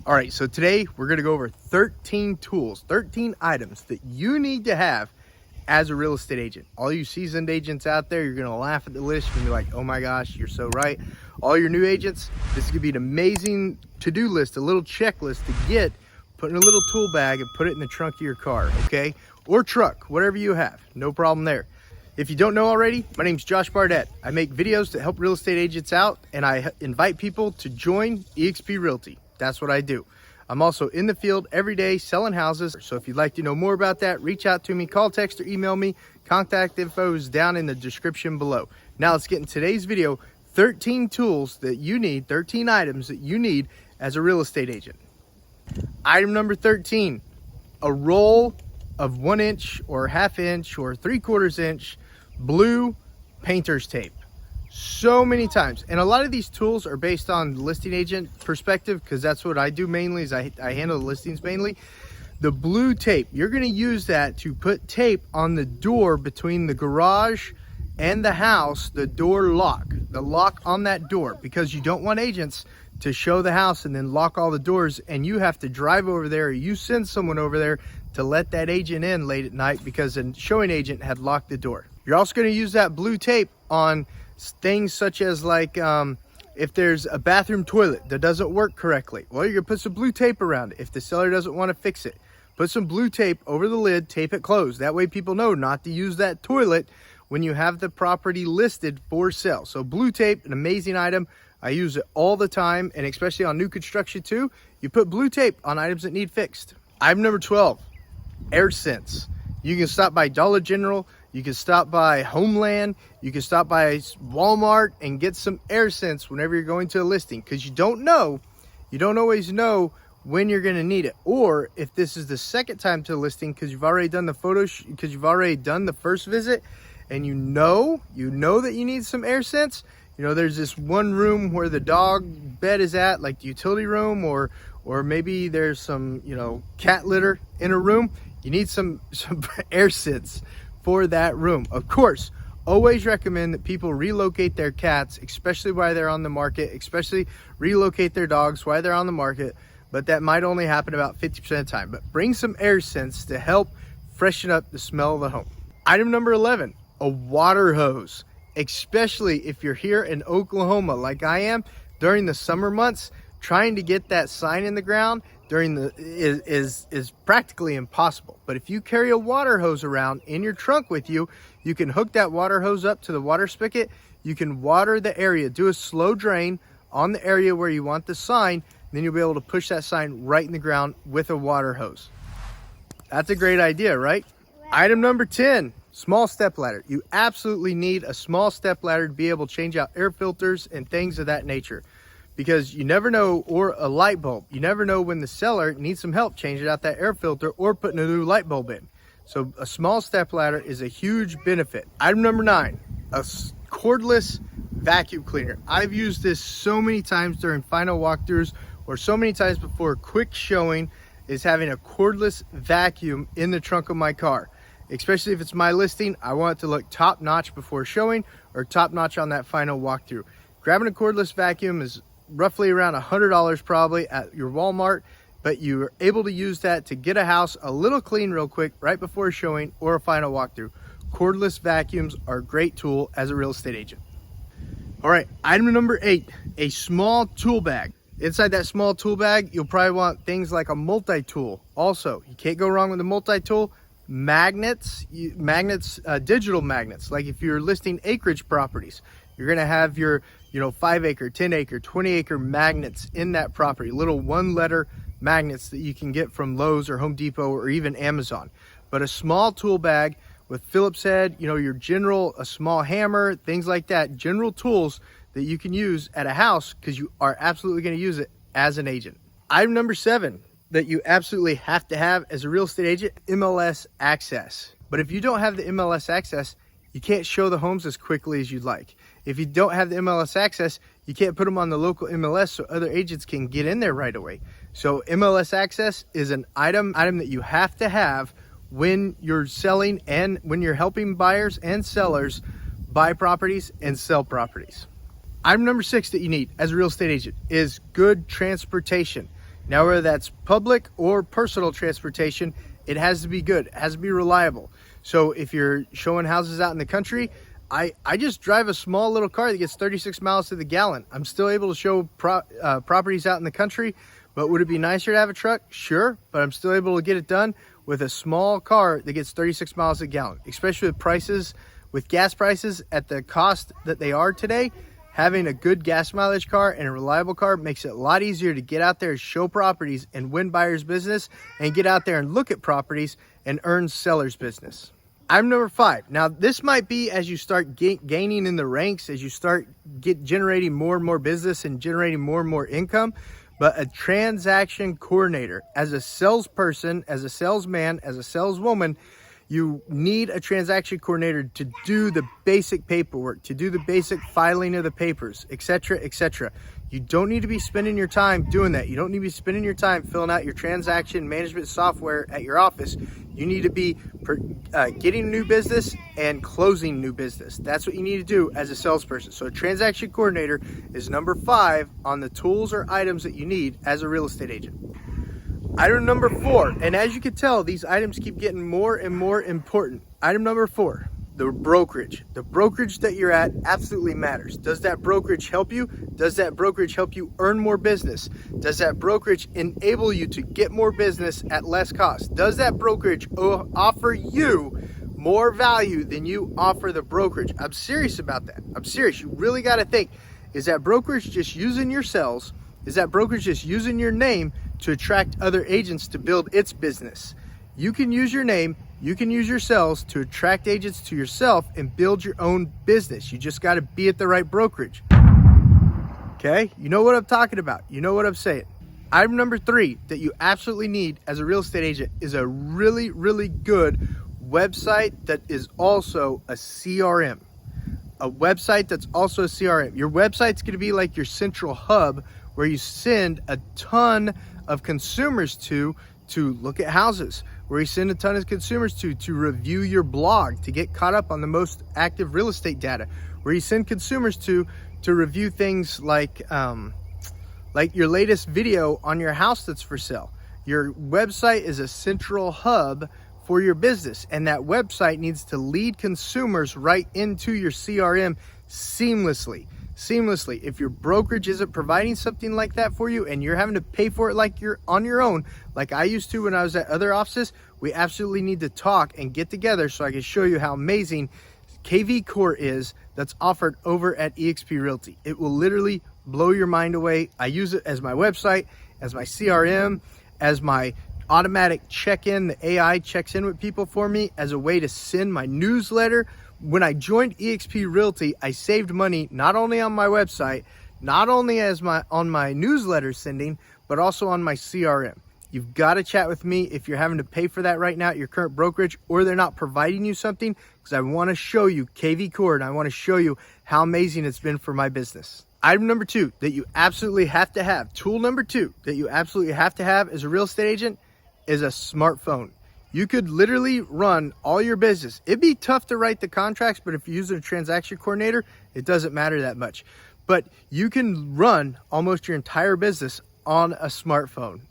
All right, so today we're gonna go over 13 tools, 13 items that you need to have as a real estate agent. All you seasoned agents out there, you're gonna laugh at the list and be like, oh my gosh, you're so right. All your new agents, this is gonna be an amazing to-do list, a little checklist to get, put in a little tool bag and put it in the trunk of your car, okay? Or truck, whatever you have, no problem there. If you don't know already, my name's Josh Barnett. I make videos to help real estate agents out, and I invite people to join eXp Realty. That's what I do. I'm also in the field every day selling houses. So if you'd like to know more about that, reach out to me, call, text, or email me. Contact info is down in the description below. Now let's get in today's video, 13 tools that you need, 13 items that you need as a real estate agent. Item number 13, a roll of 1 inch or 1/2 inch or 3/4 inch blue painter's tape. So many times, and a lot of these tools are based on listing agent perspective, because that's what I do mainly, is I handle the listings mainly. The blue tape, you're going to use that to put tape on the door between the garage and the house, the door lock, the lock on that door, because you don't want agents to show the house and then lock all the doors and you have to drive over there, or you send someone over there to let that agent in late at night because a showing agent had locked the door. You're also going to use that blue tape on things such as like if there's a bathroom toilet that doesn't work correctly, well, you're gonna put some blue tape around it. If the seller doesn't want to fix it, put some blue tape over the lid, tape it closed. That way people know not to use that toilet when you have the property listed for sale. So blue tape, an amazing item. I use it all the time, and especially on new construction too. You put blue tape on items that need fixed. Item number 12, air sense. You can stop by Dollar General, you can stop by Homeland, you can stop by Walmart and get some air sense whenever you're going to a listing, because you don't always know when you're going to need it, or if this is the second time to a listing because you've already done the because you've already done the first visit, and you know that you need some air sense. You know, there's this one room where the dog bed is at, like the utility room, or maybe there's some, you know, cat litter in a room. You need some air sense for that room. Of course, always recommend that people relocate their cats, especially while they're on the market, especially relocate their dogs while they're on the market, but that might only happen about 50% of the time. But bring some air sense to help freshen up the smell of the home. Item number 11, a water hose. Especially if you're here in Oklahoma like I am during the summer months, trying to get that sign in the ground during the is practically impossible. But if you carry a water hose around in your trunk with you, you can hook that water hose up to the water spigot. You can water the area, do a slow drain on the area where you want the sign, then you'll be able to push that sign right in the ground with a water hose. That's a great idea, right? Item number 10, small step ladder. You absolutely need a small step ladder to be able to change out air filters and things of that nature, because you never know, or a light bulb, you never know when the seller needs some help changing out that air filter or putting a new light bulb in. So a small step ladder is a huge benefit. Item number 9, a cordless vacuum cleaner. I've used this so many times during final walkthroughs, or so many times before a quick showing, is having a cordless vacuum in the trunk of my car. Especially if it's my listing, I want it to look top notch before showing, or top notch on that final walkthrough. Grabbing a cordless vacuum is roughly around $100 probably at your Walmart, but you're able to use that to get a house a little clean real quick right before showing or a final walkthrough. Cordless vacuums are a great tool as a real estate agent. All right, item number 8, a small tool bag. Inside that small tool bag, you'll probably want things like a multi-tool. Also, you can't go wrong with a multi-tool. Magnets, digital magnets. Like if you're listing acreage properties, you're going to have your 5 acre, 10 acre, 20 acre magnets in that property, little 1-letter magnets that you can get from Lowe's or Home Depot or even Amazon. But a small tool bag with Phillips head, your general, a small hammer, things like that, general tools that you can use at a house, because you are absolutely going to use it as an agent. Item number 7 that you absolutely have to have as a real estate agent, MLS Access. But if you don't have the MLS Access, you can't show the homes as quickly as you'd like. If you don't have the MLS Access, you can't put them on the local MLS so other agents can get in there right away. So MLS Access is an item that you have to have when you're selling and when you're helping buyers and sellers buy properties and sell properties. Item number 6 that you need as a real estate agent is good transportation. Now, whether that's public or personal transportation, it has to be good. It has to be reliable. So if you're showing houses out in the country, I just drive a small little car that gets 36 miles to the gallon. I'm still able to show properties out in the country, but would it be nicer to have a truck? Sure, but I'm still able to get it done with a small car that gets 36 miles a gallon, especially with prices, with gas prices at the cost that they are today. Having a good gas mileage car and a reliable car makes it a lot easier to get out there and show properties and win buyers business, and get out there and look at properties and earn sellers business. Item number 5. Now, this might be as you start gaining in the ranks, as you start generating more and more business and generating more and more income, but a transaction coordinator. As a salesperson, as a salesman, as a saleswoman, you need a transaction coordinator to do the basic paperwork, to do the basic filing of the papers, etc., etc. You don't need to be spending your time doing that. You don't need to be spending your time filling out your transaction management software at your office. You need to be getting new business and closing new business. That's what you need to do as a salesperson. So a transaction coordinator is number 5 on the tools or items that you need as a real estate agent. Item number 4, and as you can tell, these items keep getting more and more important. Item number 4, the brokerage. The brokerage that you're at absolutely matters. Does that brokerage help you? Does that brokerage help you earn more business? Does that brokerage enable you to get more business at less cost? Does that brokerage offer you more value than you offer the brokerage? I'm serious about that. I'm serious. You really got to think, is that brokerage just using your sales? Is that brokerage just using your name to attract other agents to build its business? You can use your name, you can use your sales to attract agents to yourself and build your own business. You just got to be at the right brokerage. Okay, you know what I'm talking about. You know what I'm saying. Item number 3 that you absolutely need as a real estate agent is a really, really good website that is also a CRM. A website that's also a CRM. Your website's going to be like your central hub where you send a ton of consumers to look at houses, where you send a ton of consumers to review your blog, to get caught up on the most active real estate data, where you send consumers to review things like your latest video on your house that's for sale. Your website is a central hub for your business, and that website needs to lead consumers right into your CRM seamlessly. If your brokerage isn't providing something like that for you and you're having to pay for it like you're on your own, like I used to when I was at other offices, we absolutely need to talk and get together so I can show you how amazing KV Core is that's offered over at eXp Realty. It will literally blow your mind away. I use it as my website, as my CRM, as my automatic check-in. The AI checks in with people for me, as a way to send my newsletter. When I joined eXp Realty, I saved money not only on my website, not only on my newsletter sending, but also on my CRM. You've got to chat with me if you're having to pay for that right now at your current brokerage, or they're not providing you something, because I want to show you KV Core and I want to show you how amazing it's been for my business. Item number 2 that you absolutely have to have, tool number 2 that you absolutely have to have as a real estate agent is a smartphone. You could literally run all your business. It'd be tough to write the contracts, but if you're using a transaction coordinator, it doesn't matter that much. But you can run almost your entire business on a smartphone.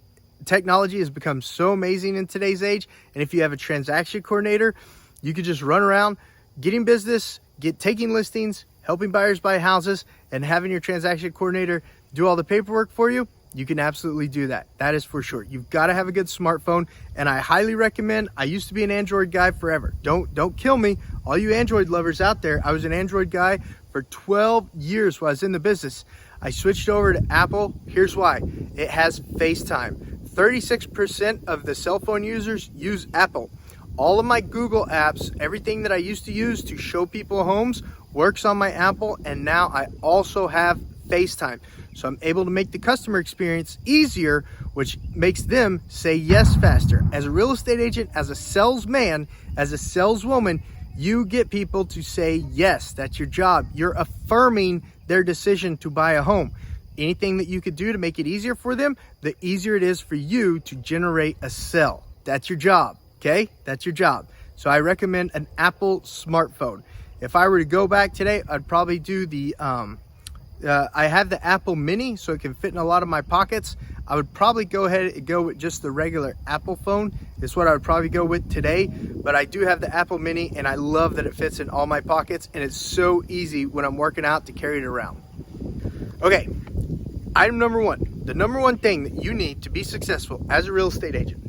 Technology has become so amazing in today's age, and if you have a transaction coordinator, you could just run around getting business, taking listings, helping buyers buy houses, and having your transaction coordinator do all the paperwork for you. You can absolutely do that. That is for sure. You've got to have a good smartphone, and I highly recommend. I used to be an Android guy forever. Don't kill me, all you Android lovers out there. I was an Android guy for 12 years while I was in the business. I switched over to Apple. Here's why. It has FaceTime. 36% of the cell phone users use Apple. All of my Google apps, everything that I used to use to show people homes, works on my Apple, and now I also have FaceTime. So I'm able to make the customer experience easier, which makes them say yes faster. As a real estate agent, as a salesman, as a saleswoman, you get people to say yes. That's your job. You're affirming their decision to buy a home. Anything that you could do to make it easier for them, the easier it is for you to generate a sale. That's your job, okay? That's your job. So I recommend an Apple smartphone. If I were to go back today, I'd probably do the I have the Apple Mini, so it can fit in a lot of my pockets. I would probably go ahead and go with just the regular Apple phone. Is what I would probably go with today, but I do have the Apple Mini, and I love that it fits in all my pockets, and it's so easy when I'm working out to carry it around. Okay, item number one. The number one thing that you need to be successful as a real estate agent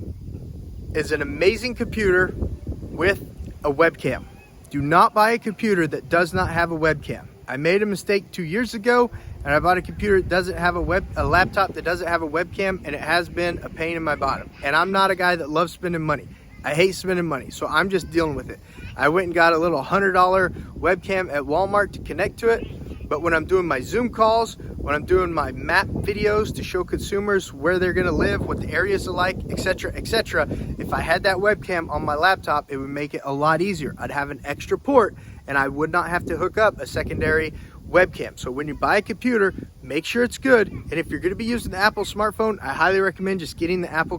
is an amazing computer with a webcam. Do not buy a computer that does not have a webcam. I made a mistake 2 years ago, and I bought a computer that doesn't have a laptop that doesn't have a webcam, and it has been a pain in my bottom. And I'm not a guy that loves spending money. I hate spending money, so I'm just dealing with it. I went and got a little $100 webcam at Walmart to connect to it, but when I'm doing my Zoom calls, when I'm doing my map videos to show consumers where they're gonna live, what the areas are like, etc., etc., if I had that webcam on my laptop, it would make it a lot easier. I'd have an extra port, and I would not have to hook up a secondary webcam. So when you buy a computer, make sure it's good. And if you're going to be using the Apple smartphone, I highly recommend just getting an Apple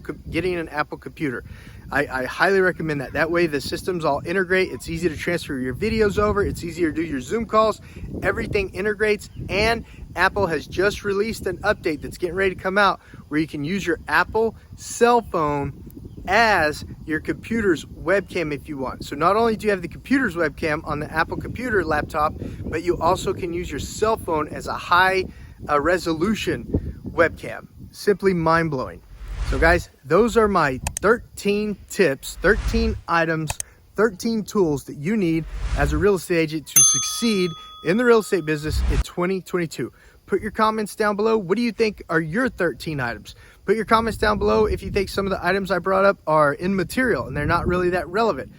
computer. I highly recommend that. That way the systems all integrate. It's easy to transfer your videos over. It's easier to do your Zoom calls. Everything integrates, and Apple has just released an update that's getting ready to come out where you can use your Apple cell phone as your computer's webcam if you want. So not only do you have the computer's webcam on the Apple computer laptop, but you also can use your cell phone as a high resolution webcam. Simply mind-blowing. So guys, those are my 13 tips, 13 items, 13 tools that you need as a real estate agent to succeed in the real estate business in 2022. Put your comments down below. What do you think are your 13 items? Put your comments down below if you think some of the items I brought up are immaterial and they're not really that relevant.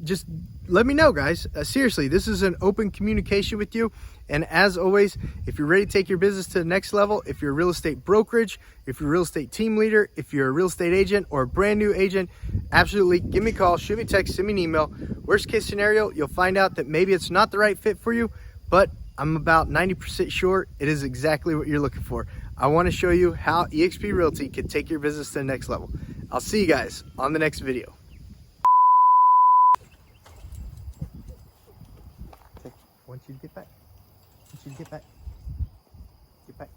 Just let me know, guys. Seriously, this is an open communication with you. And as always, if you're ready to take your business to the next level, if you're a real estate brokerage, if you're a real estate team leader, if you're a real estate agent or a brand new agent, absolutely give me a call, shoot me a text, send me an email. Worst case scenario, you'll find out that maybe it's not the right fit for you, but I'm about 90% sure it is exactly what you're looking for. I want to show you how eXp Realty can take your business to the next level. I'll see you guys on the next video. I want you to get back. I want you to get back. Get back.